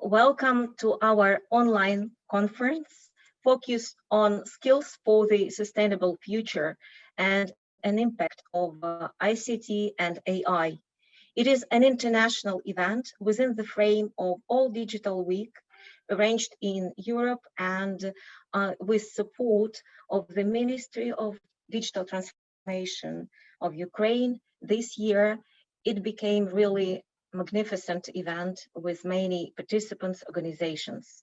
welcome to our online conference focused on skills for the sustainable future and an impact of ICT and AI. It is an international event within the frame of All Digital Week, arranged in Europe and with support of the Ministry of Digital Transformation of Ukraine. This year, it became really magnificent event with many participants, organizations.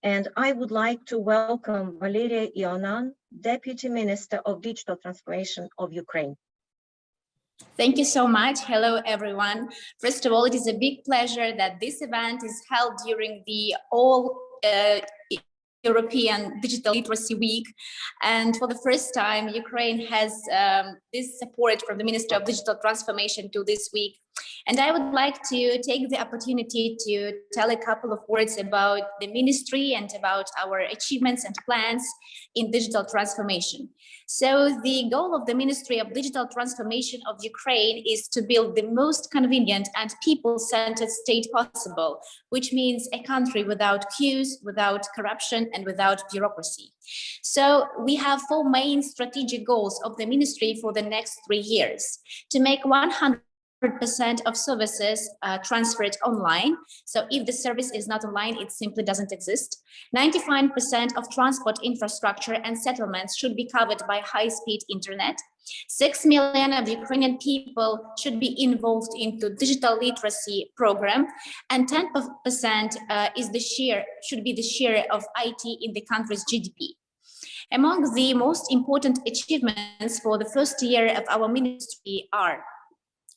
And I would like to welcome Valeriya Ionan, Deputy Minister of Digital Transformation of Ukraine. Thank you so much. Hello, everyone. First of all, it is a big pleasure that this event is held during the All European Digital Literacy Week. And for the first time, Ukraine has this support from the Ministry of Digital Transformation to this week. And I would like to take the opportunity to tell a couple of words about the ministry and about our achievements and plans in digital transformation. So the goal of the Ministry of Digital Transformation of Ukraine is to build the most convenient and people-centered state possible, which means a country without queues, without corruption, and without bureaucracy. So we have four main strategic goals of the ministry for the next 3 years: to make 100% of services transferred online. So if the service is not online, it simply doesn't exist. 95% of transport infrastructure and settlements should be covered by high-speed internet. 6 million of Ukrainian people should be involved into digital literacy program, and 10% should be the share of IT in the country's GDP. Among the most important achievements for the first year of our ministry are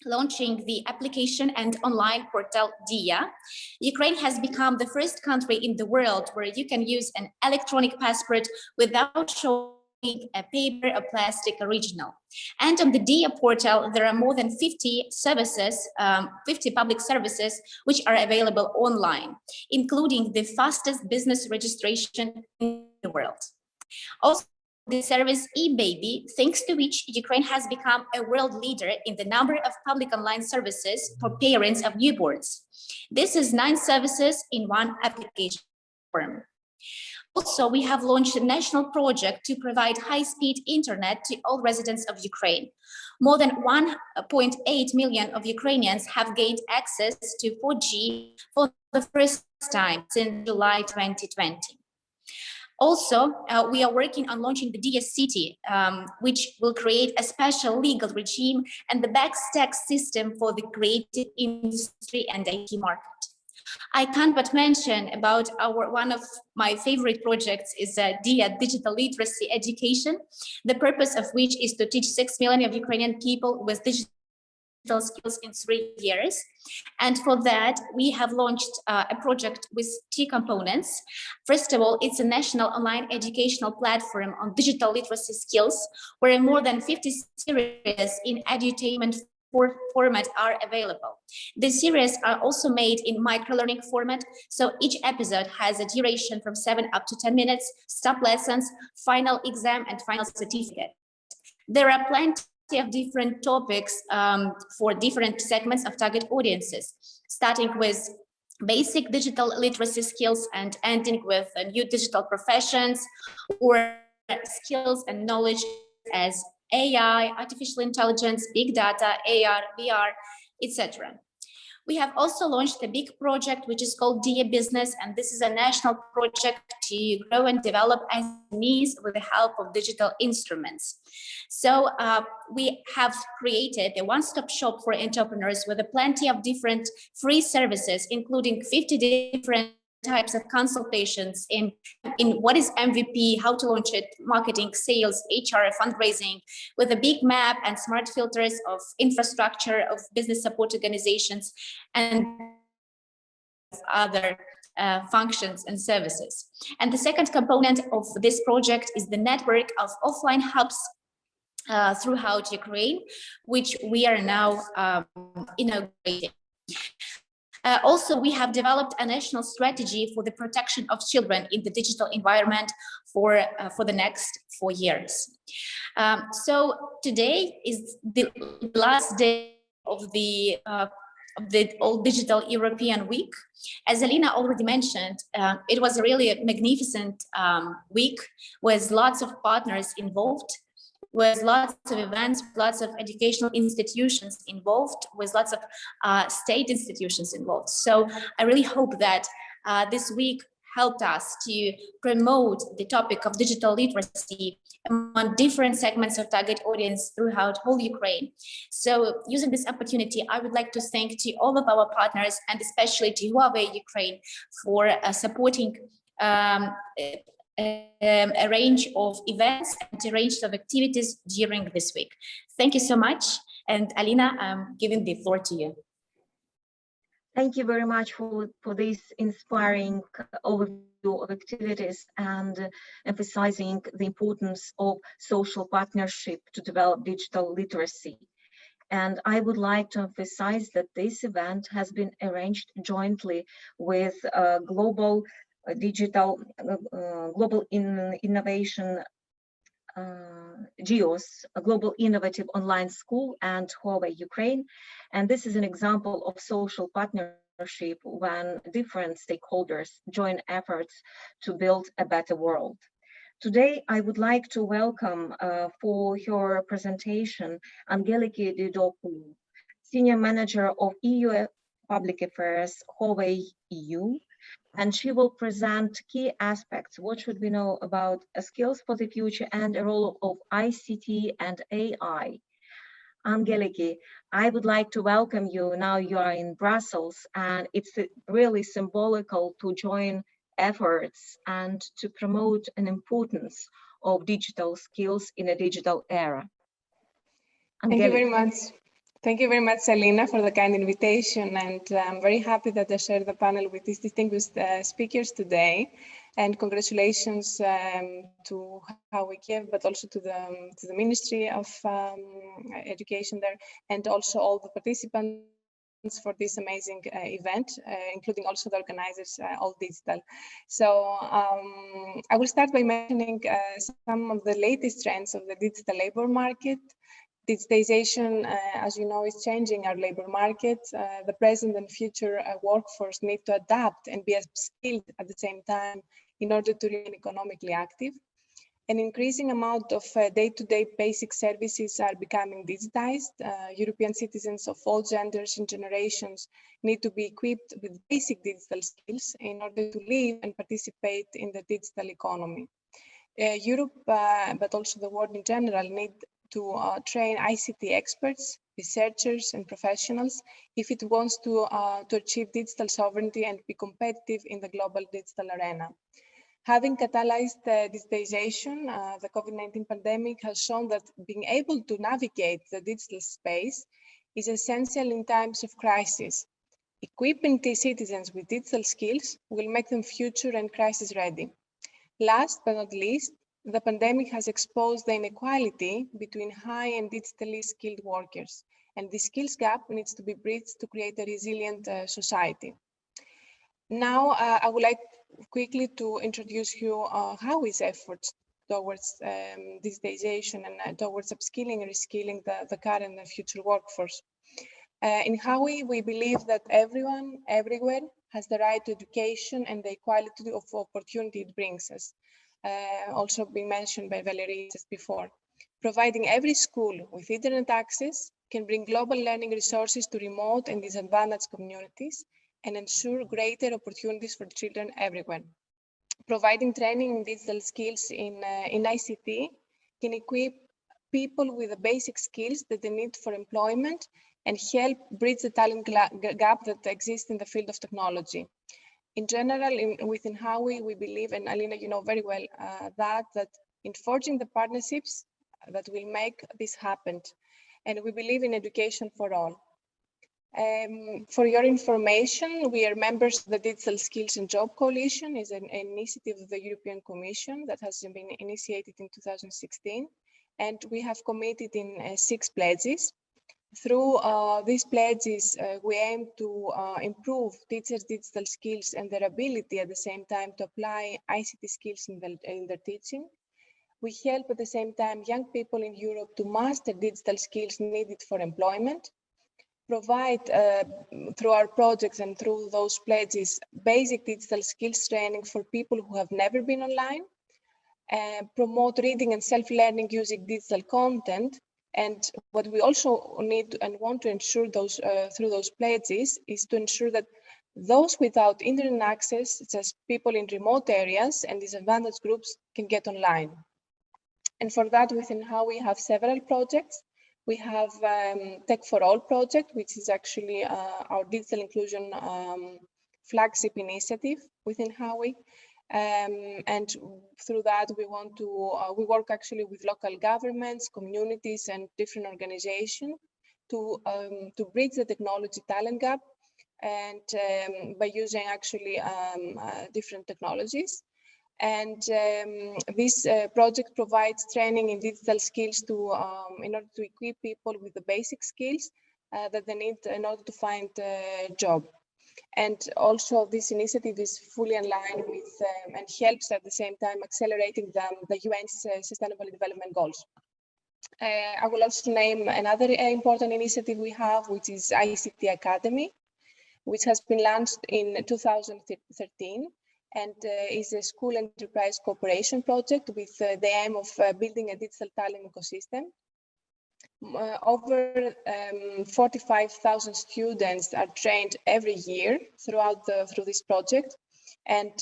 launching the application and online portal DIA. Ukraine has become the first country in the world where you can use an electronic passport without showing a paper or plastic original. And on the DIA portal, there are more than 50 services, 50 public services, which are available online, including the fastest business registration in the world. Also, the service eBaby, thanks to which Ukraine has become a world leader in the number of public online services for parents of newborns. This is 9 services in one application form. Also, we have launched a national project to provide high-speed internet to all residents of Ukraine. More than 1.8 million of Ukrainians have gained access to 4G for the first time since July 2020. Also, we are working on launching the DIA City, which will create a special legal regime and the backstack system for the creative industry and IT market. I can't but mention about one of my favorite projects is DIA Digital Literacy Education, the purpose of which is to teach 6 million of Ukrainian people with digital skills in 3 years. And for that, we have launched a project with 2 components. First of all, it's a national online educational platform on digital literacy skills, where more than 50 series in edutainment format are available. The series are also made in microlearning format, so each episode has a duration from 7 up to 10 minutes, stop lessons, final exam, and final certificate. There are plenty of different topics for different segments of target audiences, starting with basic digital literacy skills and ending with new digital professions or skills and knowledge as AI, artificial intelligence, big data, AR, VR, etc. We have also launched a big project which is called DIA Business, and this is a national project to grow and develop SMEs with the help of digital instruments. So we have created a one-stop shop for entrepreneurs with plenty of different free services, including 50 different types of consultations in what is MVP, how to launch it, marketing, sales, HR, fundraising, with a big map and smart filters of infrastructure, of business support organizations, and other functions and services. And the second component of this project is the network of offline hubs throughout Ukraine, which we are now inaugurating. Also, we have developed a national strategy for the protection of children in the digital environment for the next 4 years. So today is the last day of the of the All Digital European Week. As Alina already mentioned, it was a really magnificent week with lots of partners involved, with lots of events, lots of educational institutions involved, with lots of state institutions involved. So I really hope that this week helped us to promote the topic of digital literacy among different segments of target audience throughout whole Ukraine. So using this opportunity, I would like to thank to all of our partners and especially to Huawei Ukraine for supporting a range of events and a range of activities during this week. Thank you so much. And Alina, I'm giving the floor to you. Thank you very much for this inspiring overview of activities and emphasizing the importance of social partnership to develop digital literacy. And I would like to emphasize that this event has been arranged jointly with Global Innovation GIOS, a global innovative online school, and Huawei Ukraine. And this is an example of social partnership when different stakeholders join efforts to build a better world. Today, I would like to welcome for her presentation Angeliki Dedopoulou, Senior Manager of EU Public Affairs, Huawei EU, and she will present key aspects, what should we know about skills for the future and the role of ICT and AI. Angeliki, I would like to welcome you. Now you are in Brussels, and it's really symbolical to join efforts and to promote an importance of digital skills in a digital era. Angeliki. Thank you very much. Thank you very much, Alina, for the kind invitation, and I'm very happy that I share the panel with these distinguished speakers today. And congratulations to Huawei Kiev, but also to the Ministry of Education there, and also all the participants for this amazing event, including also the organizers, All Digital. So I will start by mentioning some of the latest trends of the digital labor market. Digitization, as you know, is changing our labor market. The present and future workforce need to adapt and be skilled at the same time in order to remain economically active. An increasing amount of day-to-day basic services are becoming digitized. European citizens of all genders and generations need to be equipped with basic digital skills in order to live and participate in the digital economy. Europe, but also the world in general, need to train ICT experts, researchers, and professionals if it wants to achieve digital sovereignty and be competitive in the global digital arena. Having catalyzed digitization, the COVID-19 pandemic has shown that being able to navigate the digital space is essential in times of crisis. Equipping the citizens with digital skills will make them future and crisis ready. Last but not least, the pandemic has exposed the inequality between high and digitally skilled workers, and the skills gap needs to be bridged to create a resilient society. Now, I would like quickly to introduce you Huawei's efforts towards digitization and towards upskilling and reskilling the current and future workforce. In Huawei, we believe that everyone, everywhere, has the right to education and the equality of opportunity it brings us. Also being mentioned by Valeriya just before. Providing every school with internet access can bring global learning resources to remote and disadvantaged communities and ensure greater opportunities for children everywhere. Providing training in digital skills in ICT can equip people with the basic skills that they need for employment and help bridge the talent gap that exists in the field of technology. In general, within Huawei, we believe, and Alina, you know very well, that in forging the partnerships that will make this happen. And we believe in education for all. For your information, we are members of the Digital Skills and Job Coalition. Is an initiative of the European Commission that has been initiated in 2016. And we have committed in 6 pledges. Through these pledges, we aim to improve teachers' digital skills and their ability at the same time to apply ICT skills in their teaching. We help at the same time young people in Europe to master digital skills needed for employment. provide through our projects and through those pledges basic digital skills training for people who have never been online, promote reading and self-learning using digital content. And what we also need and want to ensure those through those pledges is to ensure that those without internet access, such as people in remote areas and disadvantaged groups, can get online. And for that, within how we have several projects. We have Tech for All project, which is actually our digital inclusion flagship initiative within Huawei. And through that, we want to, we work actually with local governments, communities, and different organizations to bridge the technology talent gap, and by using actually different technologies. And this project provides training in digital skills to, in order to equip people with the basic skills that they need in order to find a job. And also this initiative is fully in line with and helps at the same time accelerating the UN's Sustainable Development Goals. I will also name another important initiative we have, which is Ict Academy, which has been launched in 2013. And is a school enterprise cooperation project with the aim of building a digital talent ecosystem. Over 45,000 students are trained every year through this project. And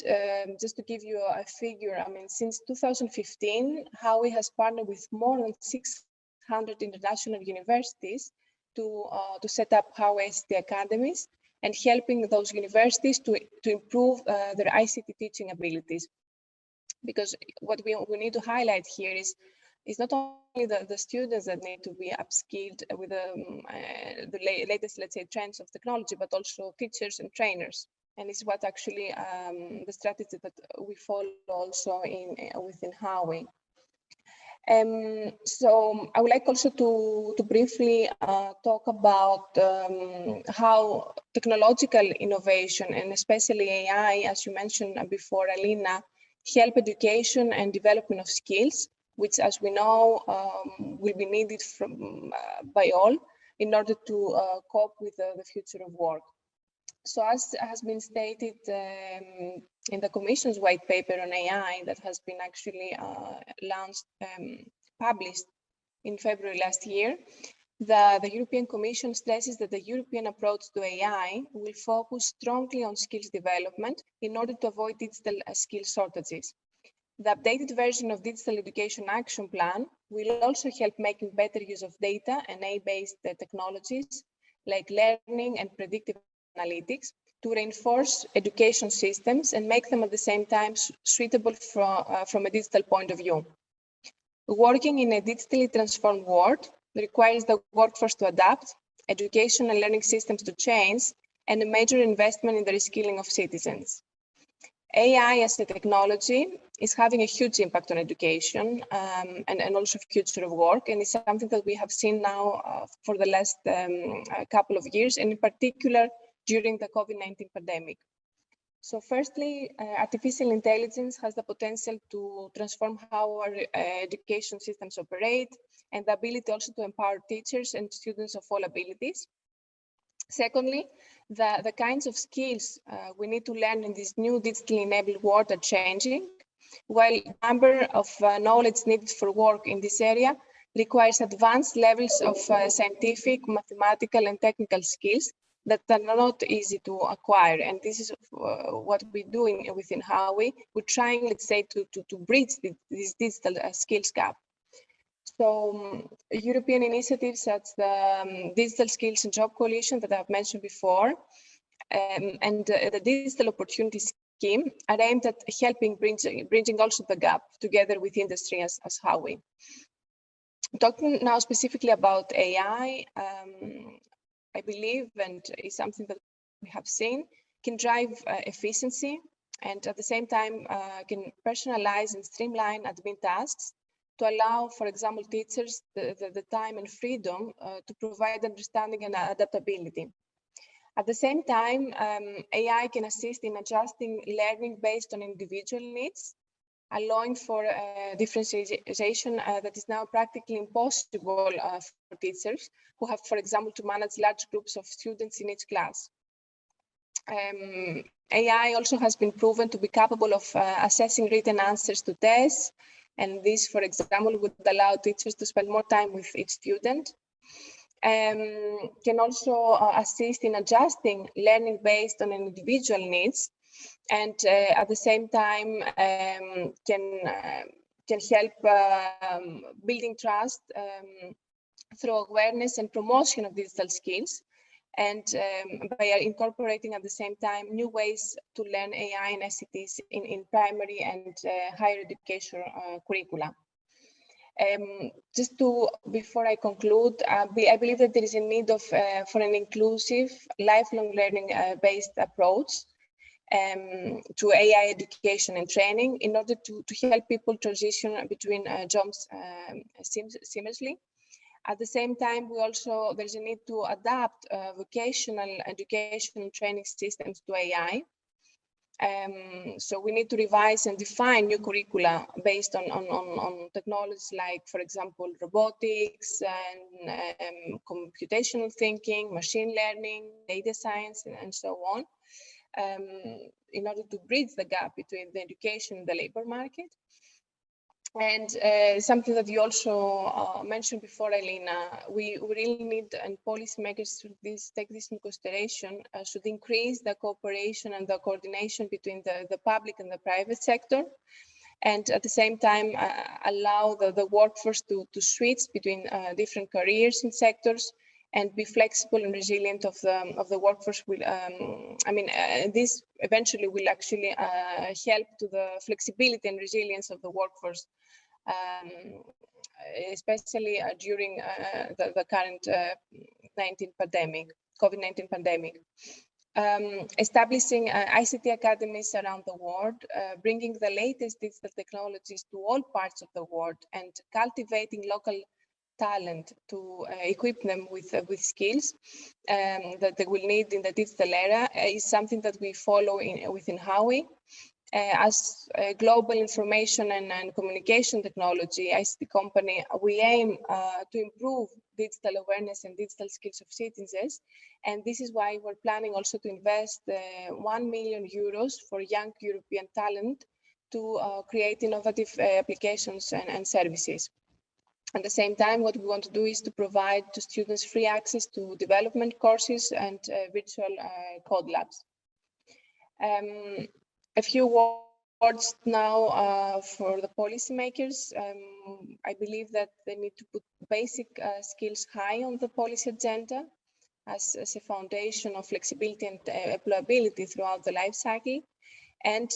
just to give you a figure, I mean, since 2015, Huawei has partnered with more than 600 international universities to set up Huawei Ict Academies, and helping those universities to improve their ICT teaching abilities. Because what we need to highlight here is not only the students that need to be upskilled with the latest, let's say, trends of technology, but also teachers and trainers. And it's what actually the strategy that we follow also within Huawei. So I would like also to briefly talk about how technological innovation, and especially AI, as you mentioned before, Iryna, help education and development of skills, which, as we know, will be needed by all in order to cope with the future of work. So as has been stated in the Commission's white paper on AI that has been actually published in February last year, the European Commission stresses that the European approach to AI will focus strongly on skills development in order to avoid digital skill shortages. The updated version of Digital Education Action Plan will also help making better use of data and AI-based technologies like learning and predictive analytics to reinforce education systems and make them at the same time suitable from a digital point of view. Working in a digitally transformed world requires the workforce to adapt, education and learning systems to change, and a major investment in the reskilling of citizens. AI as a technology is having a huge impact on education and also future of work, and it's something that we have seen now for the last couple of years, and in particular during the COVID-19 pandemic. So firstly, artificial intelligence has the potential to transform how our education systems operate, and the ability also to empower teachers and students of all abilities. Secondly, the kinds of skills we need to learn in this new digitally enabled world are changing, while the number of knowledge needed for work in this area requires advanced levels of scientific, mathematical, and technical skills that are not easy to acquire. And this is what we're doing within Huawei. We're trying, let's say, to bridge this digital skills gap. So European initiatives such as the Digital Skills and Job Coalition that I've mentioned before, and the Digital Opportunity Scheme are aimed at helping bridging also the gap together with industry as Huawei. Talking now specifically about AI, I believe, and is something that we have seen, can drive efficiency, and at the same time can personalize and streamline admin tasks to allow, for example, teachers the time and freedom to provide understanding and adaptability. At the same time, AI can assist in adjusting learning based on individual needs, allowing for differentiation that is now practically impossible for teachers who have, for example, to manage large groups of students in each class. AI also has been proven to be capable of assessing written answers to tests, and this, for example, would allow teachers to spend more time with each student. Can also assist in adjusting learning based on individual needs, and at the same time can help building trust through awareness and promotion of digital skills, and by incorporating at the same time new ways to learn AI and ICTs in primary and higher education curricula. Before I conclude, I believe that there is a need for an inclusive, lifelong learning based approach to AI education and training in order to help people transition between jobs seamlessly. At the same time, there's a need to adapt vocational education and training systems to AI. So we need to revise and define new curricula based on technologies like, for example, robotics and computational thinking, machine learning, data science, and so on, in order to bridge the gap between the education and the labor market. And something that you also mentioned before, Iryna, we really need, and policymakers should take this into consideration, should increase the cooperation and the coordination between the public and the private sector, and at the same time allow the workforce to switch between different careers and sectors, and be flexible and resilient of the workforce. This eventually will actually help to the flexibility and resilience of the workforce, especially during the current COVID-19 pandemic. Establishing ICT academies around the world, bringing the latest digital technologies to all parts of the world, and cultivating local talent to equip them with skills that they will need in the digital era is something that we follow within Huawei. As a global information and communication technology ICT company, we aim to improve digital awareness and digital skills of citizens. And this is why we're planning also to invest 1 million euros for young European talent to create innovative applications and services. At the same time, what we want to do is to provide to students free access to development courses and virtual code labs. A few words now for the policymakers. I believe that they need to put basic skills high on the policy agenda as a foundation of flexibility and employability throughout the life cycle. And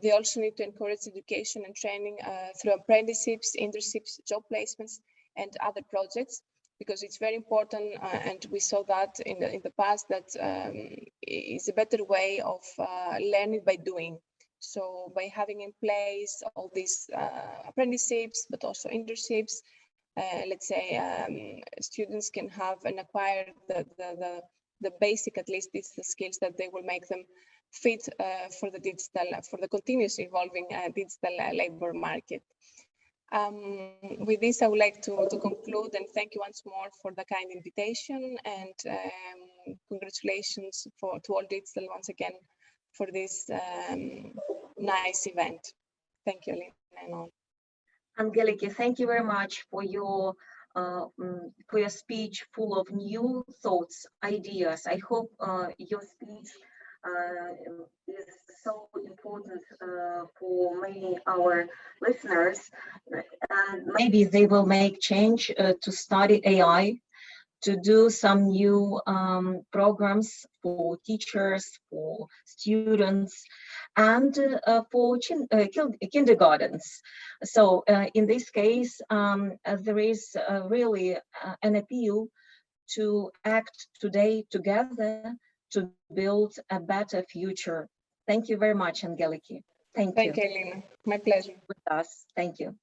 they also need to encourage education and training through apprenticeships, internships, job placements, and other projects, because it's very important, and we saw that in the past, that it's a better way of learning by doing. So by having in place all these apprenticeships, but also internships, let's say students can have and acquire the basic, at least digital skills that they will make them fit for the continuously evolving digital labor market. With this, I would like to conclude and thank you once more for the kind invitation, and congratulations to all digital once again for this nice event. Thank you, Olena. Angeliki, thank you very much for your speech full of new thoughts, ideas. I hope your speech is so important for many our listeners, and maybe they will make change to study AI, to do some new programs for teachers, for students, and for kindergartens. So in this case, there is really an appeal to act today together to build a better future. Thank you very much, Angeliki. Thank you. Thank you, Iryna. My pleasure. With us. Thank you.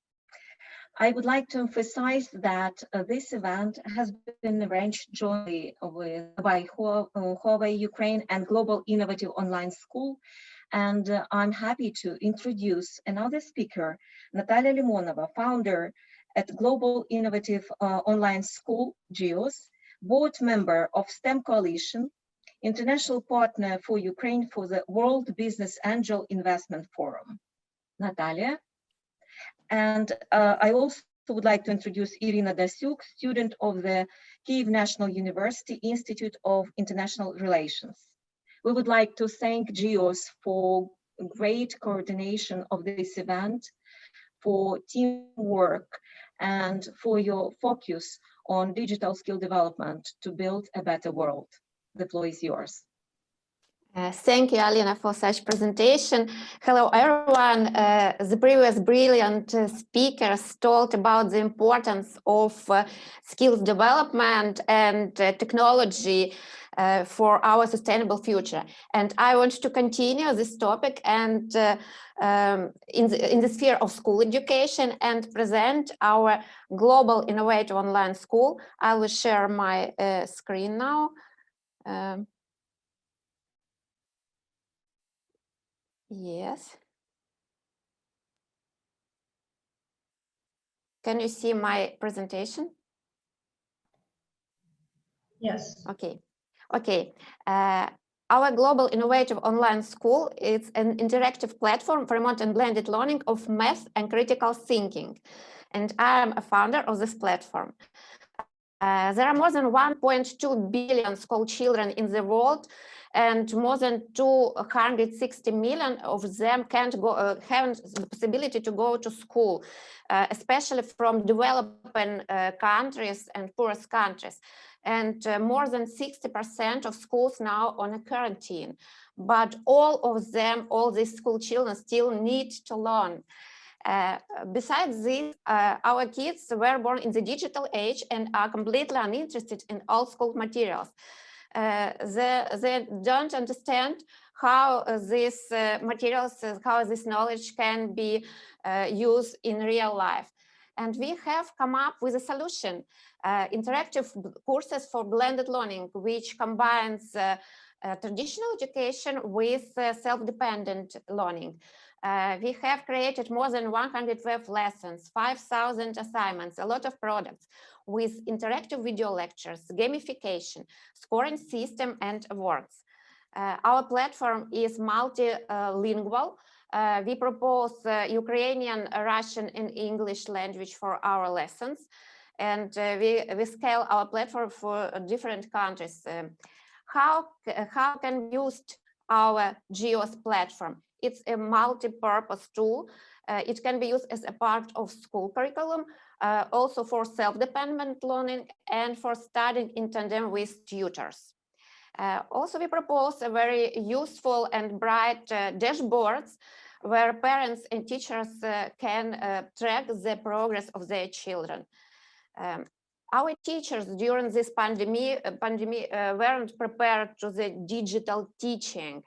I would like to emphasize that this event has been arranged jointly by Huawei Ukraine and Global Innovative Online School, And I'm happy to introduce another speaker, Nataliia Lymonova, founder at Global Innovative Online School, GIOS, board member of STEM Coalition, international partner for Ukraine for the World Business Angel Investment Forum. Nataliia. And I also would like to introduce Iryna Dasiuk, student of the Kyiv National University Institute of International Relations. We would like to thank GIOS for great coordination of this event, for teamwork, and for your focus on digital skill development to build a better world. The floor is yours. Thank you, Olena, for such presentation. Hello, everyone. The previous brilliant speakers talked about the importance of skills development and technology for our sustainable future. And I want to continue this topic and in the sphere of school education and present our global innovative online school. I will share my screen now. Yes. Can you see my presentation? Yes. Okay. Okay. Our Global Innovative Online School is an interactive platform for remote and blended learning of math and critical thinking. And I am a founder of this platform. There are more than 1.2 billion school children in the world, and more than 260 million of them can't go, haven't the possibility to go to school, especially from developing countries and poorest countries. And more than 60% of schools now on a quarantine. But all of them, all these school children still need to learn. Besides this, our kids were born in the digital age and are completely uninterested in old school materials. They don't understand how these materials, how this knowledge can be used in real life. And we have come up with a solution, interactive courses for blended learning, which combines traditional education with self-dependent learning. We have created more than 100 web lessons, 5,000 assignments, a lot of products with interactive video lectures, gamification, scoring system, and awards. Our platform is multilingual. We propose Ukrainian, Russian, and English language for our lessons. And we scale our platform for different countries. How can we use our GIOS platform? It's a multi-purpose tool. It can be used as a part of school curriculum, also for self-dependent learning and for studying in tandem with tutors. Also, we propose a very useful and bright dashboards where parents and teachers can track the progress of their children. Our teachers during this pandemic weren't prepared to the digital teaching.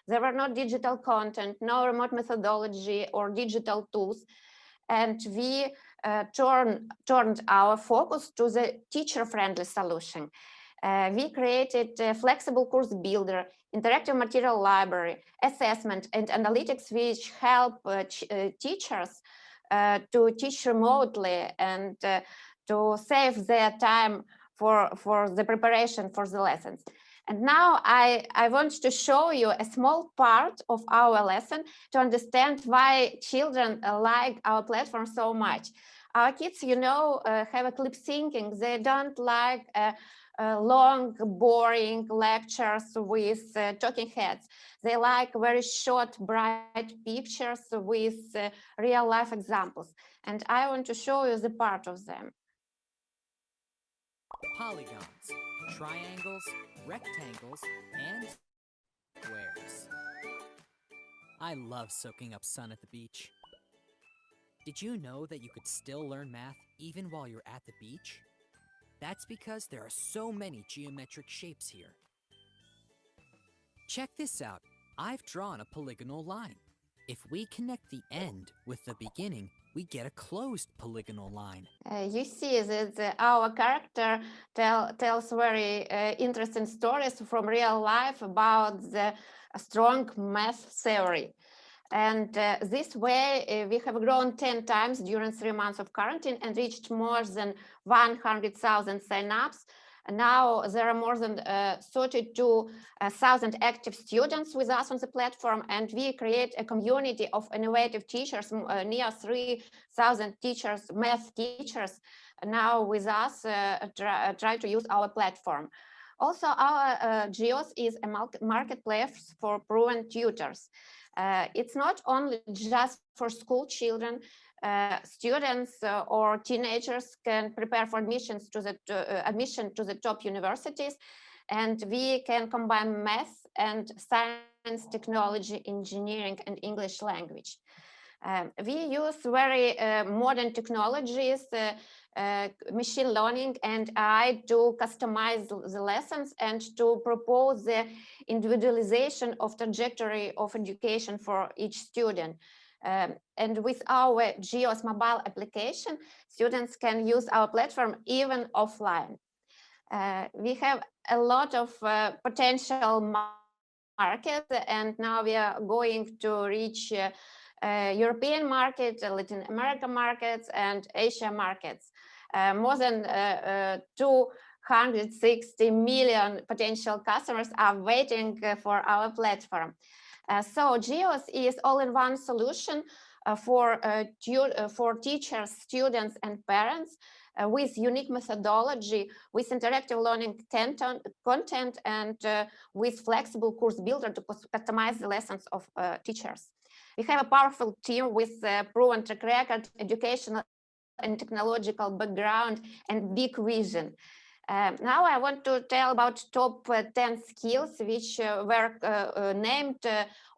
There were no digital content, no remote methodology or digital tools. And we turned our focus to the teacher-friendly solution. We created a flexible course builder, interactive material library, assessment, and analytics, which help teachers to teach remotely and to save their time for the preparation for the lessons. And now I want to show you a small part of our lesson to understand why children like our platform so much. Our kids, you know, have a clip thinking. They don't like long, boring lectures with talking heads. They like very short, bright pictures with real life examples. And I want to show you the part of them. Polygons, triangles, rectangles, and squares. I love soaking up sun at the beach. Did you know that you could still learn math even while you're at the beach? That's because there are so many geometric shapes here. Check this out. I've drawn a polygonal line. If we connect the end with the beginning, we get a closed polygonal line. You see that our character tells very interesting stories from real life about the strong math theory. And this way, we have grown 10 times during 3 months of quarantine and reached more than 100,000 sign-ups. Now there are more than 32,000 active students with us on the platform, and we create a community of innovative teachers, near 3,000 teachers, math teachers, now with us try to use our platform. Also, our GIOS is a marketplace for proven tutors. It's not only just for school children. Students or teenagers can prepare for admission to the top universities, and we can combine math and science, technology, engineering, and English language. We use very modern technologies, machine learning and AI to customize the lessons and to propose the individualization of trajectory of education for each student. And with our GIOS mobile application, students can use our platform even offline. We have a lot of potential market, and now we are going to reach European market, Latin America markets, and Asia markets. More than 260 million potential customers are waiting for our platform. So GIOS is all-in-one solution for teachers, students, and parents with unique methodology, with interactive learning content, and with flexible course builder to customize the lessons of teachers. We have a powerful team with proven track record, educational and technological background, and big vision. Now I want to tell about top 10 skills which were named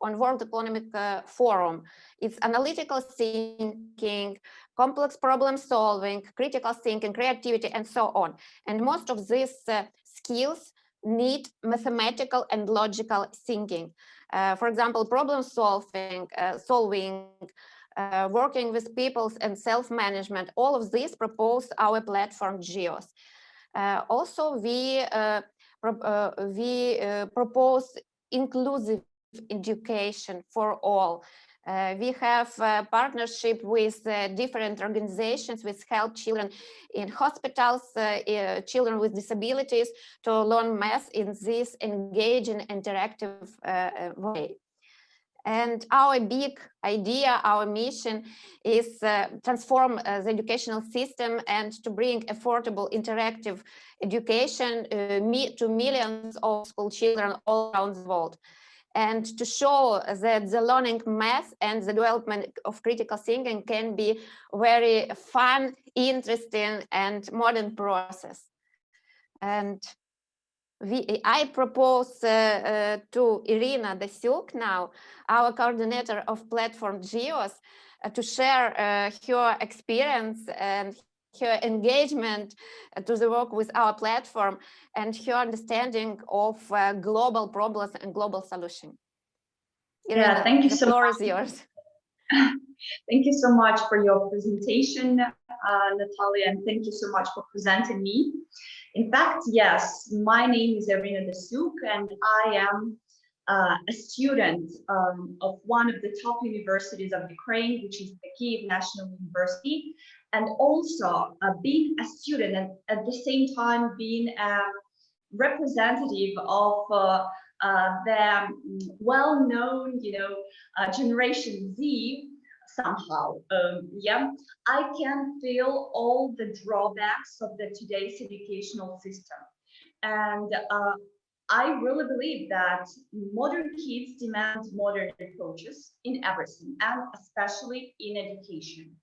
on World Economic Forum. It's analytical thinking, complex problem solving, critical thinking, creativity, and so on. And most of these skills need mathematical and logical thinking. For example, problem solving, working with people, and self-management. All of these propose our platform GIOS. Also, we propose inclusive education for all. We have a partnership with different organizations which help children in hospitals, children with disabilities to learn math in this engaging, interactive way. And our big idea, our mission is transform the educational system and to bring affordable, interactive education to millions of school children all around the world. And to show that the learning math and the development of critical thinking can be very fun, interesting, and modern process. And I propose to Iryna Dasiuk now, our coordinator of platform GIOS, to share her experience and her engagement to the work with our platform and her understanding of global problems and global solutions. Yeah, thank you so much. The floor is yours. Thank you so much for your presentation, Nataliia, and thank you so much for presenting me. In fact, yes, my name is Iryna Dasiuk, and I am a student of one of the top universities of Ukraine, which is the Kyiv National University, and also being a student and at the same time being a representative of the well-known, Generation Z. Somehow, yeah, I can feel all the drawbacks of today's educational system. And I really believe that modern kids demand modern approaches in everything, and especially in education.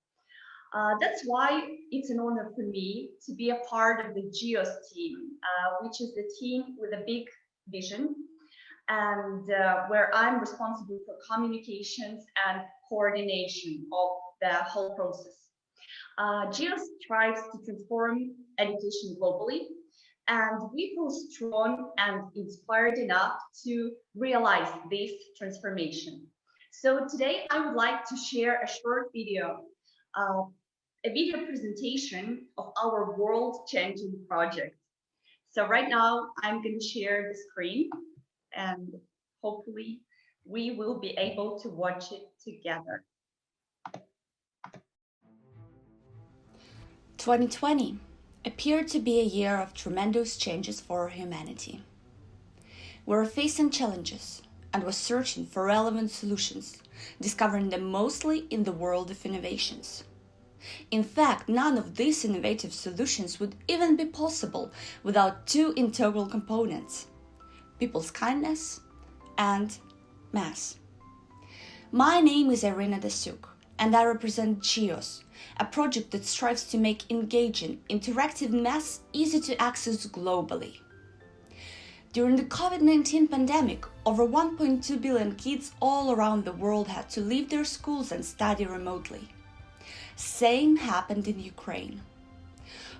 That's why it's an honor for me to be a part of the GIOS team, which is the team with a big vision, and where I'm responsible for communications and coordination of the whole process. GIOS strives to transform education globally, and we feel strong and inspired enough to realize this transformation. So today I would like to share a short video a video presentation of our world-changing project. So right now I'm going to share the screen and hopefully we will be able to watch it together. 2020 appeared to be a year of tremendous changes for humanity. We were facing challenges and were searching for relevant solutions, discovering them mostly in the world of innovations. In fact, none of these innovative solutions would even be possible without two integral components: people's kindness and mass. My name is Iryna Dasiuk, and I represent GIOS, a project that strives to make engaging, interactive mass easy to access globally. During the COVID-19 pandemic, over 1.2 billion kids all around the world had to leave their schools and study remotely. Same happened in Ukraine.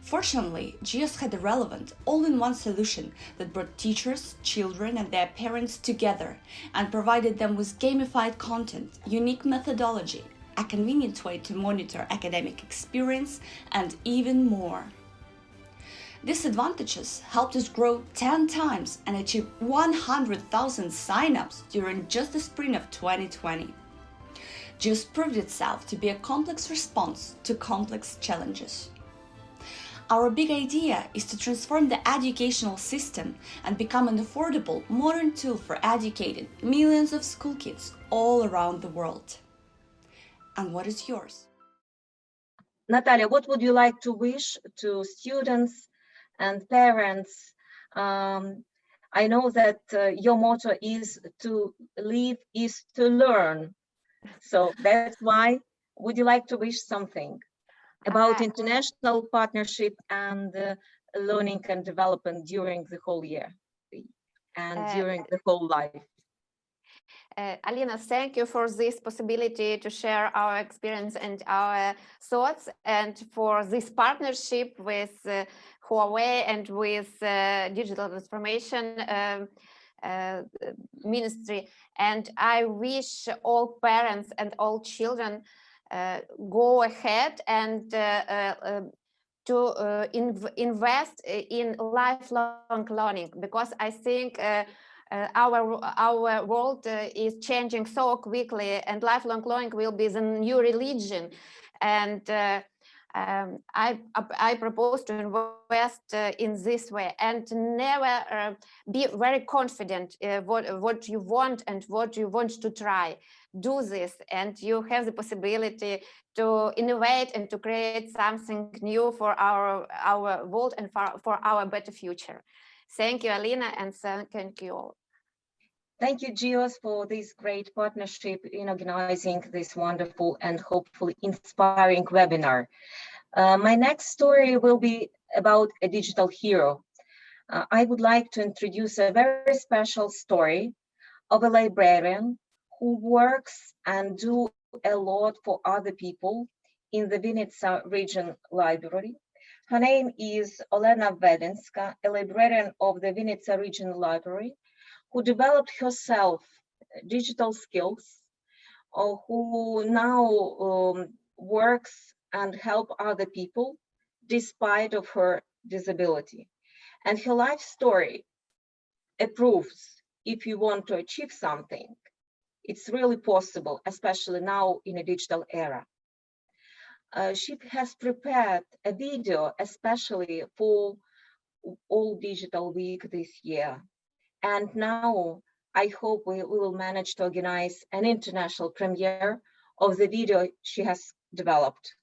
Fortunately, GIOS had a relevant, all-in-one solution that brought teachers, children and their parents together and provided them with gamified content, unique methodology, a convenient way to monitor academic experience, and even more. These advantages helped us grow 10 times and achieve 100,000 sign-ups during just the spring of 2020. GIOS proved itself to be a complex response to complex challenges. Our big idea is to transform the educational system and become an affordable, modern tool for educating millions of school kids all around the world. And what is yours? Nataliia, what would you like to wish to students and parents? I know that your motto is to live is to learn. So that's why, would you like to wish something about international partnership and learning and development during the whole year and during the whole life? Alina, thank you for this possibility to share our experience and our thoughts, and for this partnership with Huawei and with digital transformation ministry. And I wish all parents and all children go ahead and to invest in lifelong learning, because I think our world is changing so quickly, and lifelong learning will be the new religion. And I propose to invest in this way, and never be very confident what you want and what you want to try. Do this, and you have the possibility to innovate and to create something new for our world and for our better future. Thank you, Alina, and thank you all. Thank you, GIOS, for this great partnership in organizing this wonderful and hopefully inspiring webinar. My next story will be about a digital hero. I would like to introduce a very special story of a librarian who works and do a lot for other people in the Vinnytsya region library. Her name is Olena Vvedenska, a librarian of the Vinnytsya region library, who developed herself digital skills, who now works and help other people despite of her disability. And her life story proves if you want to achieve something, it's really possible, especially now in a digital era. She has prepared a video especially for All Digital Week this year. And now I hope we will manage to organize an international premiere of the video she has developed.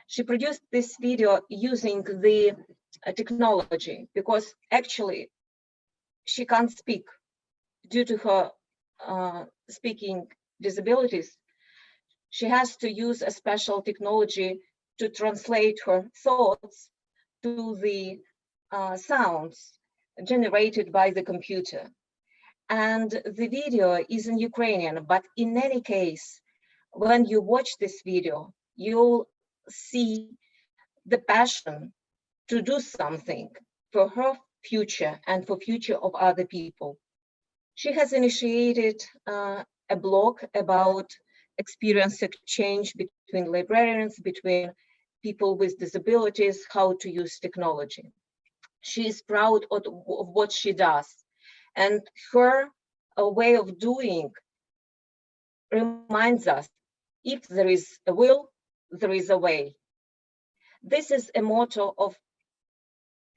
She produced this video using the technology because actually she can't speak due to her speaking disabilities. She has to use a special technology to translate her thoughts to the sounds generated by the computer. And the video is in Ukrainian, but in any case, when you watch this video, you'll see the passion to do something for her future and for future of other people. She has initiated a blog about experience exchange between librarians, between people with disabilities, how to use technology. She is proud of what she does, and her way of doing reminds us, if there is a will, there is a way. This is a motto of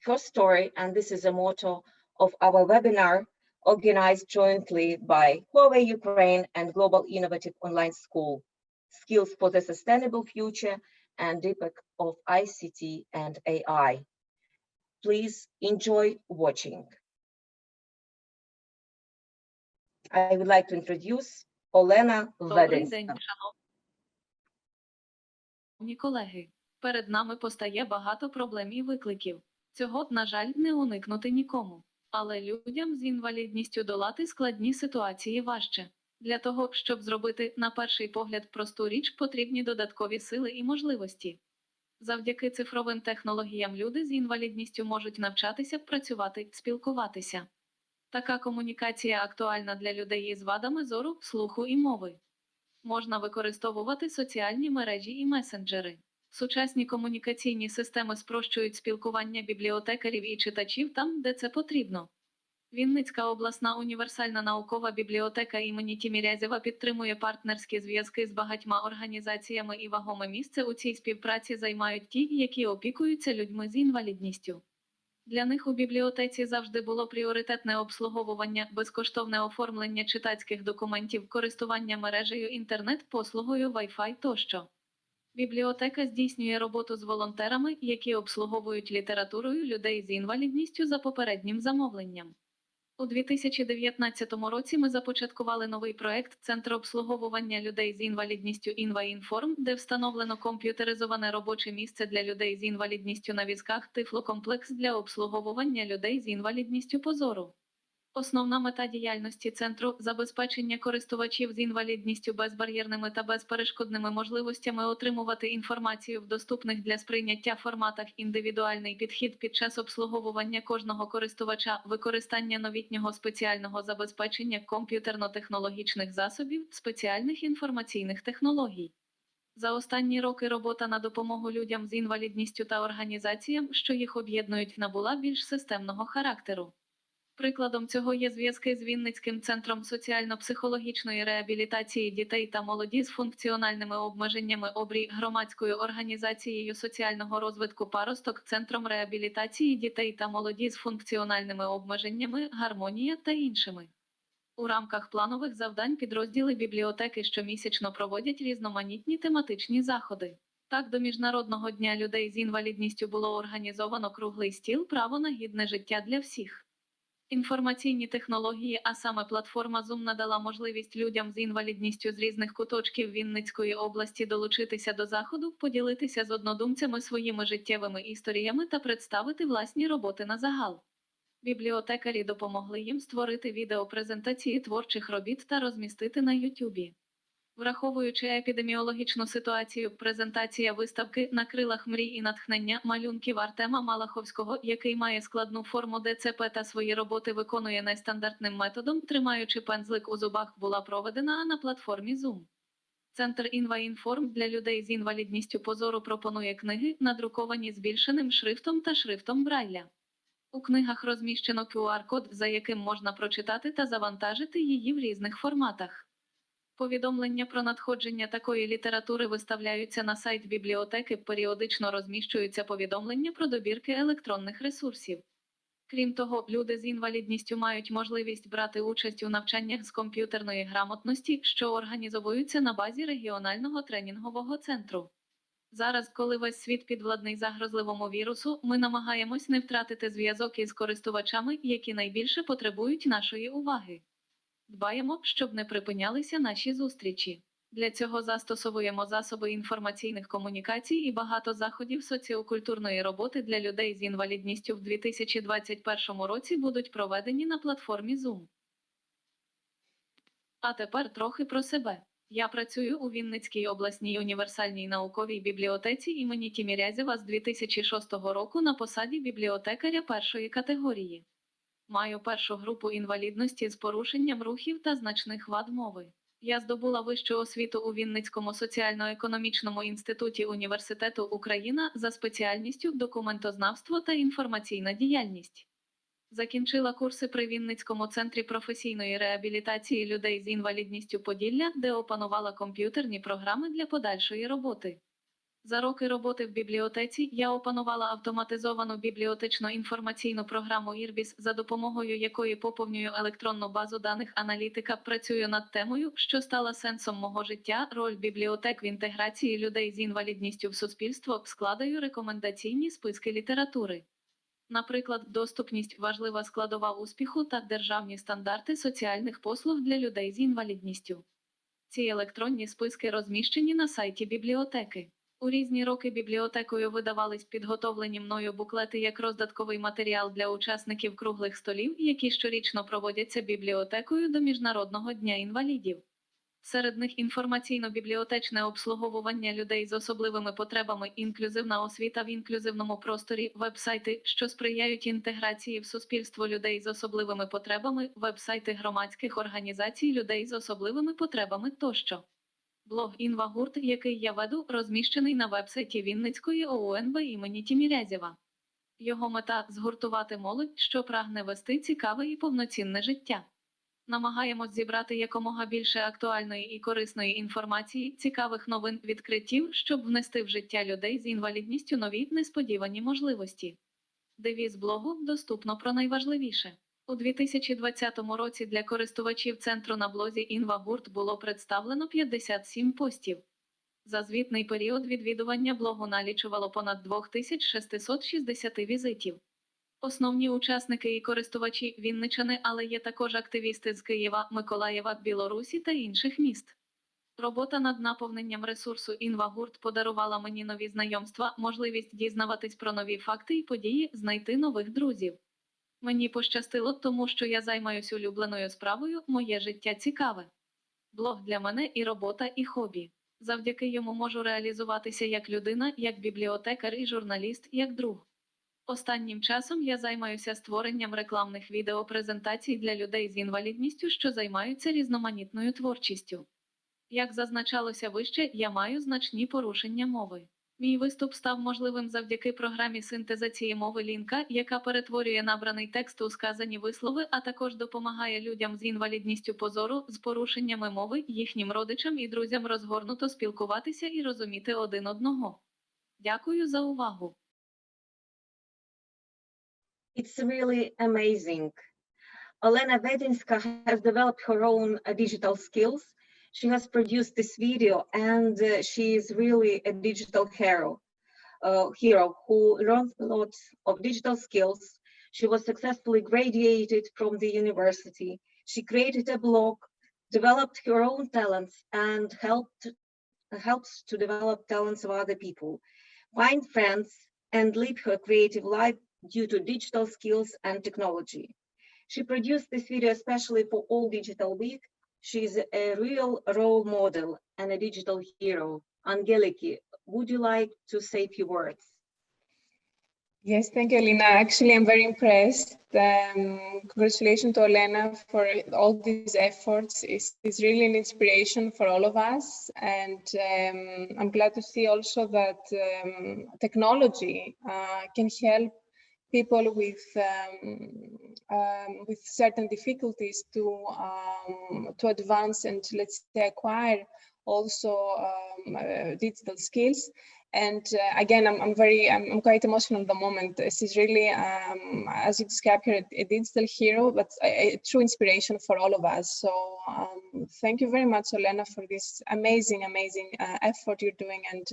her story, and this is a motto of our webinar organized jointly by Huawei Ukraine and Global Innovative Online School, Skills for the Sustainable Future and Ict of ICT and AI. Please enjoy watching. I would like to introduce Olena Добрий день, Vvedenska. шановні колеги. Перед нами постає багато проблем і викликів. Цього, на жаль, не уникнути нікому. Але людям з інвалідністю долати складні ситуації важче. Для того, щоб зробити, на перший погляд, просту річ, потрібні додаткові сили і можливості. Завдяки цифровим технологіям люди з інвалідністю можуть навчатися, працювати, спілкуватися. Така комунікація актуальна для людей із вадами зору, слуху і мови. Можна використовувати соціальні мережі і месенджери. Сучасні комунікаційні системи спрощують спілкування бібліотекарів і читачів там, де це потрібно. Вінницька обласна універсальна наукова бібліотека імені Тімірязєва підтримує партнерські зв'язки з багатьма організаціями, і вагоме місце у цій співпраці займають ті, які опікуються людьми з інвалідністю. Для них у бібліотеці завжди було пріоритетне обслуговування, безкоштовне оформлення читацьких документів, користування мережею інтернет, послугою Wi-Fi тощо. Бібліотека здійснює роботу з волонтерами, які обслуговують літературою людей з інвалідністю за попереднім замовленням. У 2019 році ми започаткували новий проект «Центр обслуговування людей з інвалідністю InvaInform», де встановлено комп'ютеризоване робоче місце для людей з інвалідністю на візках, тифлокомплекс для обслуговування людей з інвалідністю по зору. Основна мета діяльності центру – забезпечення користувачів з інвалідністю безбар'єрними та безперешкодними можливостями отримувати інформацію в доступних для сприйняття форматах, індивідуальний підхід під час обслуговування кожного користувача, використання новітнього спеціального забезпечення комп'ютерно-технологічних засобів, спеціальних інформаційних технологій. За останні роки робота на допомогу людям з інвалідністю та організаціям, що їх об'єднують, набула більш системного характеру. Прикладом цього є зв'язки з Вінницьким центром соціально-психологічної реабілітації дітей та молоді з функціональними обмеженнями ОБРІ, громадською організацією соціального розвитку «Паросток», центром реабілітації дітей та молоді з функціональними обмеженнями «Гармонія» та іншими. У рамках планових завдань підрозділи бібліотеки щомісячно проводять різноманітні тематичні заходи. Так, до Міжнародного дня людей з інвалідністю було організовано круглий стіл «Право на гідне життя для всіх». Інформаційні технології, а саме платформа Zoom, надала можливість людям з інвалідністю з різних куточків Вінницької області долучитися до заходу, поділитися з однодумцями своїми життєвими історіями та представити власні роботи на загал. Бібліотекарі допомогли їм створити відеопрезентації творчих робіт та розмістити на YouTube. Враховуючи епідеміологічну ситуацію, презентація виставки «На крилах мрій і натхнення» малюнків Артема Малаховського, який має складну форму ДЦП та свої роботи виконує нестандартним методом, тримаючи пензлик у зубах, була проведена на платформі Zoom. Центр InvaInform для людей з інвалідністю по зору пропонує книги, надруковані збільшеним шрифтом та шрифтом Брайля. У книгах розміщено QR-код, за яким можна прочитати та завантажити її в різних форматах. Повідомлення про надходження такої літератури виставляються на сайт бібліотеки, періодично розміщуються повідомлення про добірки електронних ресурсів. Крім того, люди з інвалідністю мають можливість брати участь у навчаннях з комп'ютерної грамотності, що організовуються на базі регіонального тренінгового центру. Зараз, коли весь світ підвладний загрозливому вірусу, ми намагаємось не втратити зв'язок із користувачами, які найбільше потребують нашої уваги. Дбаємо, щоб не припинялися наші зустрічі. Для цього застосовуємо засоби інформаційних комунікацій і багато заходів соціокультурної роботи для людей з інвалідністю в 2021 році будуть проведені на платформі Zoom. А тепер трохи про себе. Я працюю у Вінницькій обласній універсальній науковій бібліотеці імені Тімірязєва з 2006 року на посаді бібліотекаря першої категорії. Маю першу групу інвалідності з порушенням рухів та значних вад мови. Я здобула вищу освіту у Вінницькому соціально-економічному інституті Університету Україна за спеціальністю документознавство та інформаційна діяльність. Закінчила курси при Вінницькому центрі професійної реабілітації людей з інвалідністю Поділля, де опанувала комп'ютерні програми для подальшої роботи. За роки роботи в бібліотеці я опанувала автоматизовану бібліотечно-інформаційну програму IRBIS, за допомогою якої поповнюю електронну базу даних аналітика, працюю над темою, що стала сенсом мого життя, роль бібліотек в інтеграції людей з інвалідністю в суспільство, складаю рекомендаційні списки літератури. Наприклад, доступність – важлива складова успіху та державні стандарти соціальних послуг для людей з інвалідністю. Ці електронні списки розміщені на сайті бібліотеки. У різні роки бібліотекою видавались підготовлені мною буклети як роздатковий матеріал для учасників круглих столів, які щорічно проводяться бібліотекою до Міжнародного дня інвалідів. Серед них інформаційно-бібліотечне обслуговування людей з особливими потребами, інклюзивна освіта в інклюзивному просторі, веб-сайти, що сприяють інтеграції в суспільство людей з особливими потребами, веб-сайти громадських організацій людей з особливими потребами тощо. Блог «Інвагурт», який я веду, розміщений на веб-сайті Вінницької ОУНБ імені Тімірязєва. Його мета – згуртувати молодь, що прагне вести цікаве і повноцінне життя. Намагаємось зібрати якомога більше актуальної і корисної інформації, цікавих новин, відкриттів, щоб внести в життя людей з інвалідністю нові, несподівані можливості. Девіз блогу «Доступно про найважливіше». У 2020 році для користувачів центру на блозі «Інвагурт» було представлено 57 постів. За звітний період відвідування блогу налічувало понад 2660 візитів. Основні учасники і користувачі – вінничани, але є також активісти з Києва, Миколаєва, Білорусі та інших міст. Робота над наповненням ресурсу «Інвагурт» подарувала мені нові знайомства, можливість дізнаватись про нові факти і події, знайти нових друзів. Мені пощастило, тому що я займаюсь улюбленою справою, моє життя цікаве. Блог для мене і робота, і хобі. Завдяки йому можу реалізуватися як людина, як бібліотекар і журналіст, як друг. Останнім часом я займаюся створенням рекламних відеопрезентацій для людей з інвалідністю, що займаються різноманітною творчістю. Як зазначалося вище, я маю значні порушення мови. Мій виступ став можливим завдяки програмі синтезації мови Лінка, яка перетворює набраний текст у сказані вислови, а також допомагає людям з інвалідністю позору, з порушеннями мови, їхнім родичам і друзям розгорнуто спілкуватися і розуміти один одного. Дякую за увагу. It's really amazing. Olena Vvedenska has developed her own digital skills. She has produced this video, and she is really a digital hero who learned a lot of digital skills. She was successfully graduated from the university. She created a blog, developed her own talents, and helps to develop talents of other people, find friends, and live her creative life due to digital skills and technology. She produced this video especially for All Digital Week. She is a real role model and a digital hero. Angeliki, would you like to say a few words? Yes, thank you, Iryna. Actually, I'm very impressed. Congratulations to Olena for all these efforts. It's really an inspiration for all of us. And I'm glad to see also that technology can help people with certain difficulties to advance and, let's say, acquire also digital skills. And again, I'm quite emotional at the moment. This is really, as you described here, a digital hero, but a true inspiration for all of us. So thank you very much, Olena, for this amazing effort you're doing. And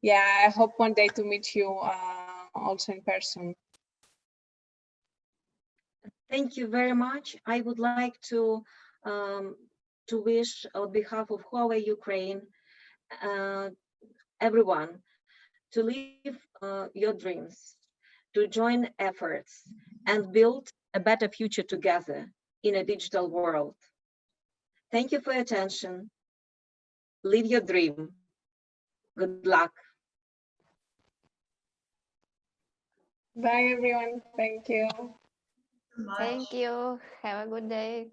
yeah, I hope one day to meet you also in person. Thank you very much. I would like to wish on behalf of Huawei Ukraine, everyone to live your dreams, to join efforts and build a better future together in a digital world. Thank you for your attention. Live your dream. Good luck. Bye, everyone. Thank you. Thank you. Have a good day.